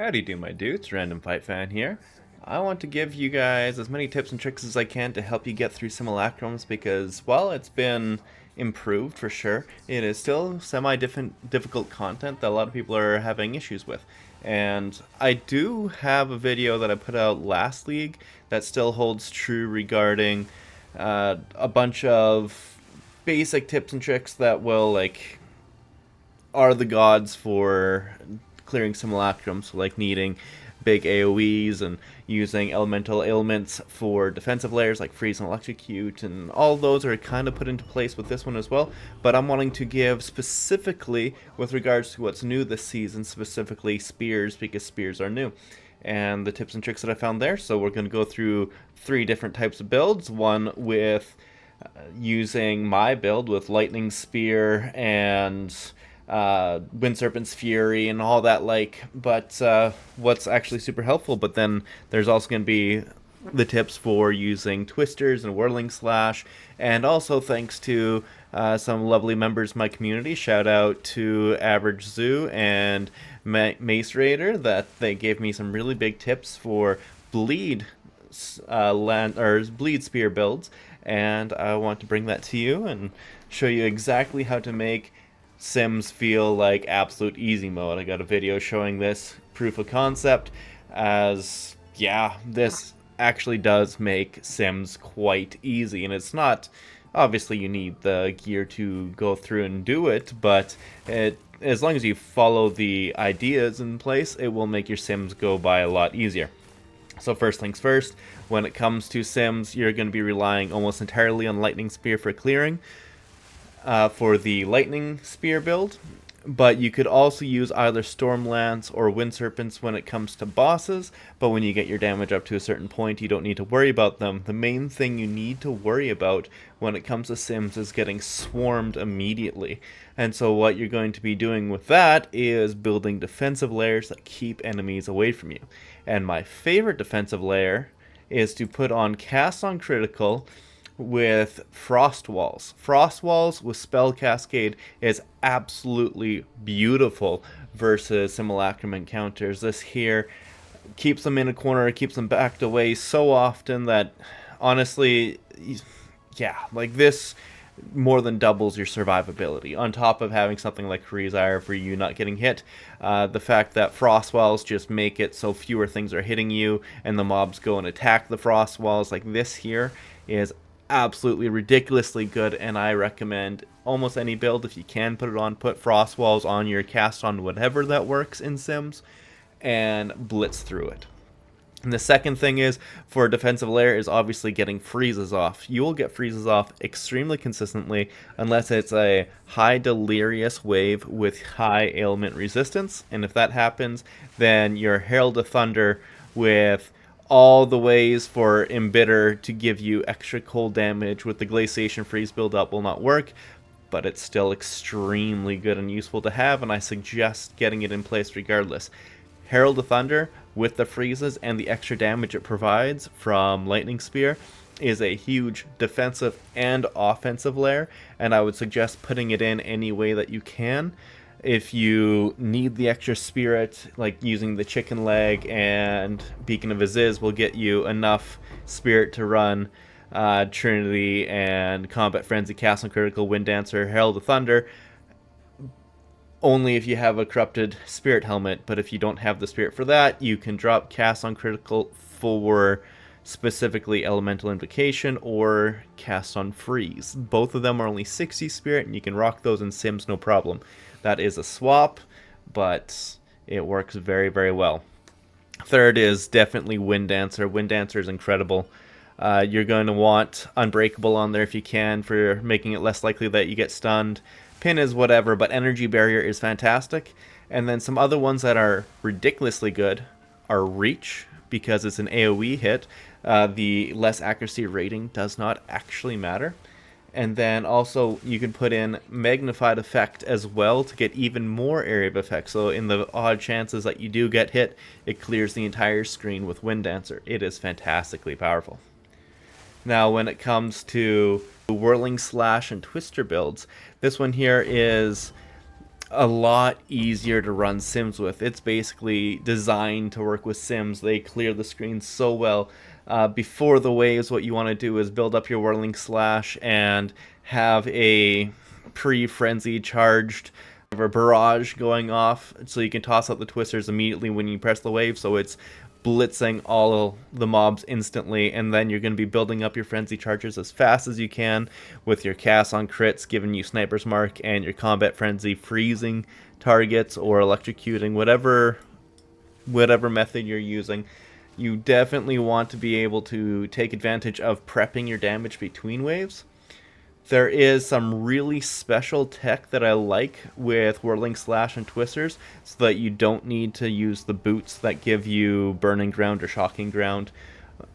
Howdy do my dudes, Random Fight Fan here. I want to give you guys as many tips and tricks as I can to help you get through Simulacrums because while it's been improved for sure, it is still difficult content that a lot of people are having issues with. And I do have a video that I put out last league that still holds true regarding a bunch of basic tips and tricks that will are the gods for clearing simulacrum, so like needing big AoEs and using elemental ailments for defensive layers like freeze and electrocute, and all those are kind of put into place with this one as well. But I'm wanting to give specifically with regards to what's new this season, specifically spears, because spears are new, and the tips and tricks that I found there. So we're going to go through 3 different types of builds. One with using my build with lightning spear and Wind Serpent's Fury and all that, but what's actually super helpful. But then there's also going to be the tips for using twisters and Whirling Slash, and also thanks to some lovely members of my community. Shout out to Average Zoo and Mace Raider, that they gave me some really big tips for bleed bleed spear builds, and I want to bring that to you and show you exactly how to make Sims feel like absolute easy mode. I got a video showing this proof of concept, as yeah, this actually does make Sims quite easy. And it's not, obviously you need the gear to go through and do it, but as long as you follow the ideas in place, it will make your Sims go by a lot easier. So first things first, when it comes to Sims, you're going to be relying almost entirely on Lightning Spear for clearing, for the Lightning Spear build, but you could also use either Stormlance or Wind Serpents when it comes to bosses. But when you get your damage up to a certain point, you don't need to worry about them. The main thing you need to worry about when it comes to Sims is getting swarmed immediately. And so what you're going to be doing with that is building defensive layers that keep enemies away from you. And my favorite defensive layer is to put on Cast on Critical with Frost Walls. Frost Walls with Spell Cascade is absolutely beautiful versus Simulacrum encounters. This here keeps them in a corner, keeps them backed away so often that honestly, yeah, like this more than doubles your survivability. On top of having something like Freeze Ire for you not getting hit, the fact that Frost Walls just make it so fewer things are hitting you and the mobs go and attack the Frost Walls, like this here is absolutely ridiculously good, and I recommend almost any build, if you can put it on, put Frost Walls on your cast on whatever that works in Sims and blitz through it. And the second thing is, for a defensive layer, is obviously getting freezes off. You will get freezes off extremely consistently unless it's a high delirious wave with high ailment resistance, and if that happens, then your Herald of Thunder with all the ways for Embitter to give you extra cold damage with the Glaciation Freeze build-up will not work, but it's still extremely good and useful to have, and I suggest getting it in place regardless. Herald of Thunder, with the freezes and the extra damage it provides from Lightning Spear, is a huge defensive and offensive layer, and I would suggest putting it in any way that you can. If you need the extra spirit, like using the chicken leg and Beacon of Aziz will get you enough spirit to run Trinity and Combat Frenzy, Cast on Critical, Wind Dancer, Herald of Thunder, only if you have a corrupted spirit helmet. But if you don't have the spirit for that, you can drop Cast on Critical for specifically Elemental Invocation or Cast on Freeze. Both of them are only 60 spirit, and you can rock those in Sims no problem. That is a swap, but it works very, very well. Third is definitely Wind Dancer. Wind Dancer is incredible. You're going to want Unbreakable on there if you can, for making it less likely that you get stunned. Pin is whatever, but Energy Barrier is fantastic. And then some other ones that are ridiculously good are Reach, because it's an AoE hit. The less accuracy rating does not actually matter. And then also you can put in Magnified Effect as well to get even more area of effect. So in the odd chances that you do get hit, it clears the entire screen with Wind Dancer. It is fantastically powerful. Now when it comes to Whirling Slash and Twister builds, this one here is a lot easier to run Sims with. It's basically designed to work with Sims. They clear the screen so well. Before the waves, what you want to do is build up your Whirling Slash and have a pre-frenzy charged barrage going off, so you can toss out the twisters immediately when you press the wave, so it's blitzing all the mobs instantly, and then you're going to be building up your frenzy charges as fast as you can with your cast on crits giving you sniper's mark, and your combat frenzy freezing targets or electrocuting, whatever method you're using. You definitely want to be able to take advantage of prepping your damage between waves. There is some really special tech that I like with Whirling Slash and Twisters, so that you don't need to use the boots that give you Burning Ground or Shocking Ground.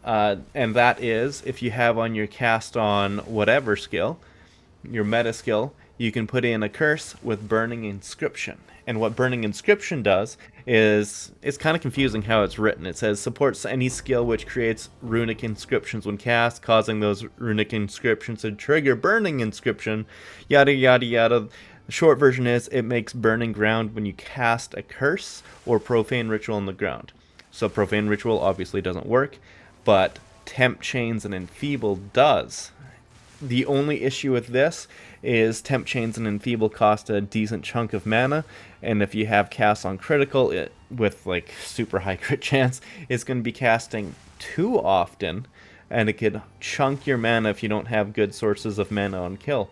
And that is, if you have on your cast on whatever skill, your meta skill, you can put in a curse with Burning Inscription. And what Burning Inscription does is, it's kind of confusing how it's written. It says, supports any skill which creates runic inscriptions when cast, causing those runic inscriptions to trigger Burning Inscription, yada yada yada. The short version is, it makes Burning Ground when you cast a curse or Profane Ritual on the ground. So Profane Ritual obviously doesn't work, but Temp Chains and Enfeeble does. The only issue with this is Temp Chains and Enfeeble cost a decent chunk of mana, and if you have cast on critical, it with like super high crit chance, it's going to be casting too often, and it could chunk your mana if you don't have good sources of mana on kill.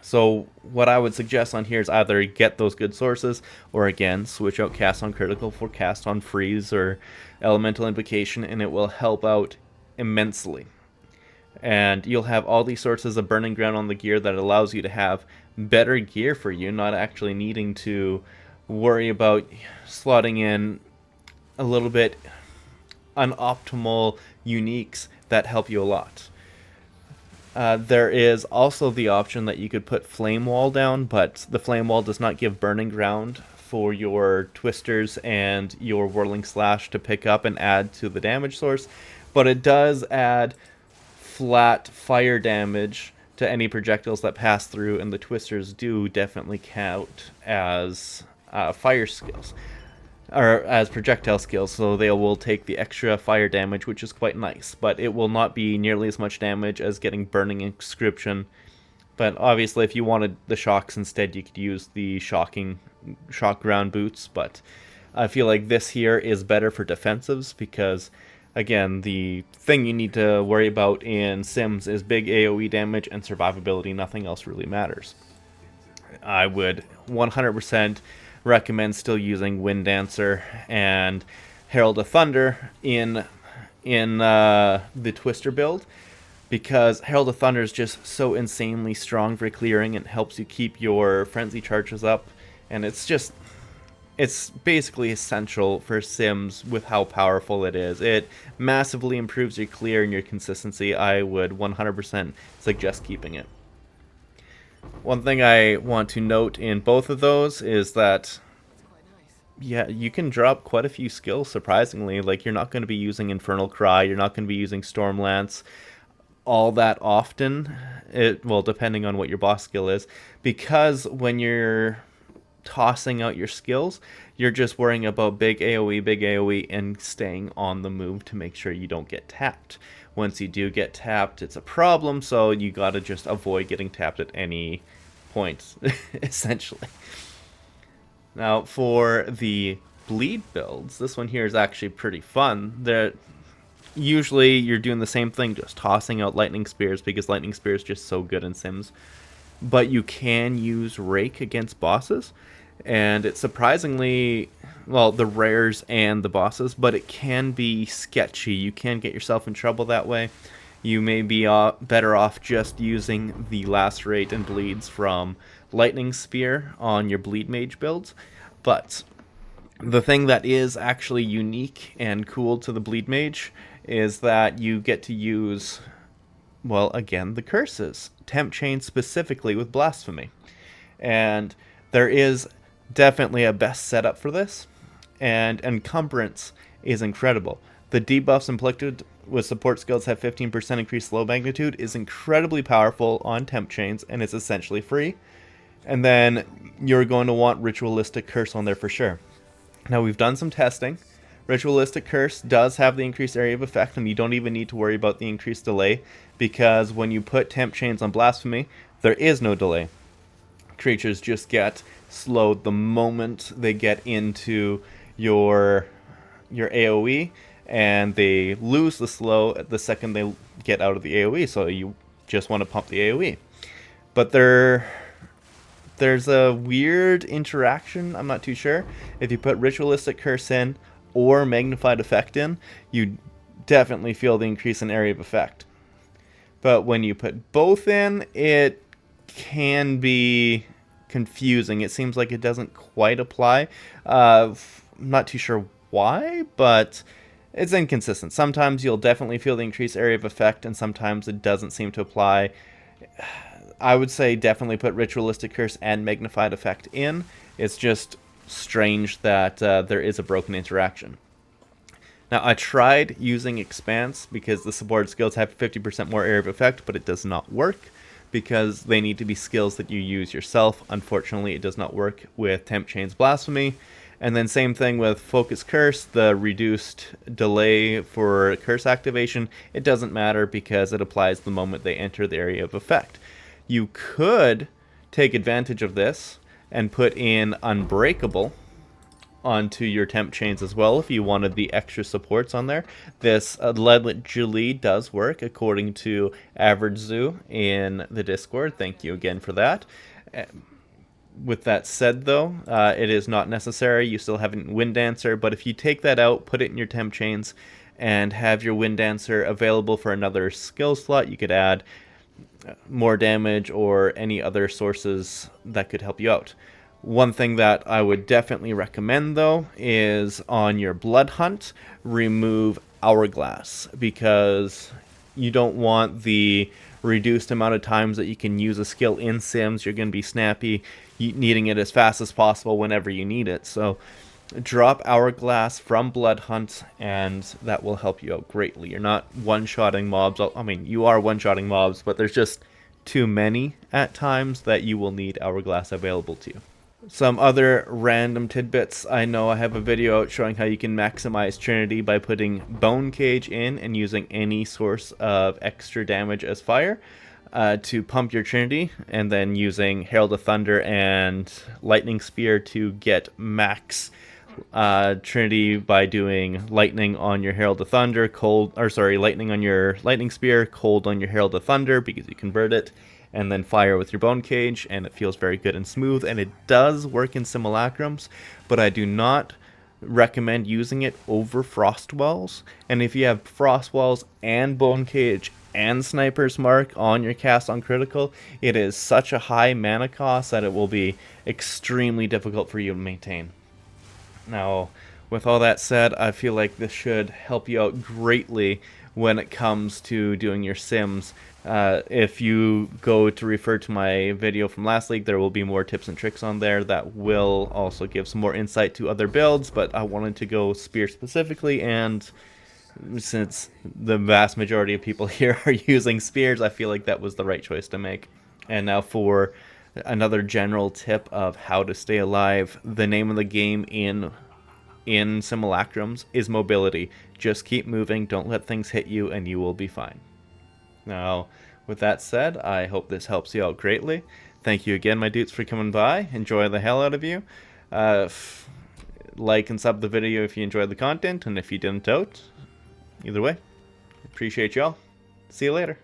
So what I would suggest on here is either get those good sources, or again, switch out cast on critical for cast on freeze or elemental invocation, and it will help out immensely. And you'll have all these sources of Burning Ground on the gear that allows you to have better gear for you, not actually needing to worry about slotting in a little bit unoptimal uniques that help you a lot. There is also the option that you could put Flame Wall down, but the Flame Wall does not give Burning Ground for your Twisters and your Whirling Slash to pick up and add to the damage source, but it does add flat fire damage to any projectiles that pass through, and the Twisters do definitely count as fire skills, or as projectile skills, so they will take the extra fire damage, which is quite nice, but it will not be nearly as much damage as getting Burning Inscription. But obviously if you wanted the shocks instead, you could use the shock ground boots, but I feel like this here is better for defensives, because again, the thing you need to worry about in Sims is big AoE damage and survivability. Nothing else really matters. I would 100% recommend still using Wind Dancer and Herald of Thunder in the Twister build, because Herald of Thunder is just so insanely strong for clearing and helps you keep your frenzy charges up, and it's basically essential for Sims with how powerful it is. It massively improves your clear and your consistency. I would 100% suggest keeping it. One thing I want to note in both of those is that, yeah, you can drop quite a few skills, surprisingly. Like, you're not going to be using Infernal Cry, you're not going to be using Stormlance all that often, well, depending on what your boss skill is, because when you're tossing out your skills, you're just worrying about big AoE, and staying on the move to make sure you don't get tapped. Once you do get tapped, it's a problem, so you gotta just avoid getting tapped at any point, essentially. Now, for the bleed builds, this one here is actually pretty fun. Usually you're doing the same thing, just tossing out Lightning Spears, because Lightning Spear is just so good in Sims. But you can use Rake against bosses, and it's surprisingly, well, the rares and the bosses, but it can be sketchy. You can get yourself in trouble that way. You may be better off just using the Lacerate and Bleeds from Lightning Spear on your Bleed Mage builds. But the thing that is actually unique and cool to the Bleed Mage is that you get to use, well, again, the curses. Temp Chain specifically with Blasphemy. And there is definitely a best setup for this, and Encumbrance is incredible. The debuffs inflicted with support skills have 15% increased slow magnitude is incredibly powerful on Temp Chains, and it's essentially free. And then you're going to want Ritualistic Curse on there for sure. Now, we've done some testing. Ritualistic Curse does have the increased area of effect, and you don't even need to worry about the increased delay, because when you put Temp Chains on Blasphemy, there is no delay. Creatures just get slowed the moment they get into your AoE, and they lose the slow the second they get out of the AoE, so you just want to pump the AoE. But there's a weird interaction, I'm not too sure. If you put Ritualistic Curse in or Magnified Effect in, you definitely feel the increase in area of effect. But when you put both in, it can be confusing. It seems like it doesn't quite apply. I'm not too sure why, but it's inconsistent. Sometimes you'll definitely feel the increased area of effect, and sometimes it doesn't seem to apply. I would say definitely put Ritualistic Curse and Magnified Effect in. It's just strange that there is a broken interaction. Now, I tried using Expanse because the supported skills have 50% more area of effect, but it does not work because they need to be skills that you use yourself. Unfortunately, it does not work with Temp Chains Blasphemy. And then same thing with Focus Curse, the reduced delay for curse activation. It doesn't matter because it applies the moment they enter the area of effect. You could take advantage of this and put in Unbreakable onto your Temp Chains as well if you wanted the extra supports on there. This allegedly does work according to Average Zoo in the Discord. Thank you again for that. With that said, though, it is not necessary. You still have a Wind Dancer, but if you take that out, put it in your Temp Chains, and have your Wind Dancer available for another skill slot, you could add more damage or any other sources that could help you out. One thing that I would definitely recommend, though, is on your Blood Hunt, remove Hourglass, because you don't want the reduced amount of times that you can use a skill in Sims. You're going to be snappy, needing it as fast as possible whenever you need it. So drop Hourglass from Blood Hunt, and that will help you out greatly. You're not one-shotting mobs. I mean, you are one-shotting mobs, but there's just too many at times that you will need Hourglass available to you. Some other random tidbits. I know I have a video out showing how you can maximize Trinity by putting Bone Cage in and using any source of extra damage as fire to pump your Trinity, and then using Herald of Thunder and Lightning Spear to get max Trinity by doing lightning on your Herald of Thunder, lightning on your Lightning Spear, cold on your Herald of Thunder because you convert it, and then fire with your Bone Cage, and it feels very good and smooth, and it does work in Simulacrums, but I do not recommend using it over Frostwells. And if you have Frostwells and Bone Cage and Sniper's Mark on your cast on critical, it is such a high mana cost that it will be extremely difficult for you to maintain. Now, with all that said, I feel like this should help you out greatly when it comes to doing your Sims. If you go to refer to my video from last week, there will be more tips and tricks on there that will also give some more insight to other builds, but I wanted to go Spear specifically, and since the vast majority of people here are using Spears, I feel like that was the right choice to make. And now for another general tip of how to stay alive. The name of the game in Simulacrums is mobility. Just keep moving, don't let things hit you, and you will be fine. Now, with that said, I hope this helps you out greatly. Thank you again, my dudes, for coming by. Enjoy the hell out of you. Like and sub the video if you enjoyed the content, and if you didn't out, either way, appreciate y'all. See you later.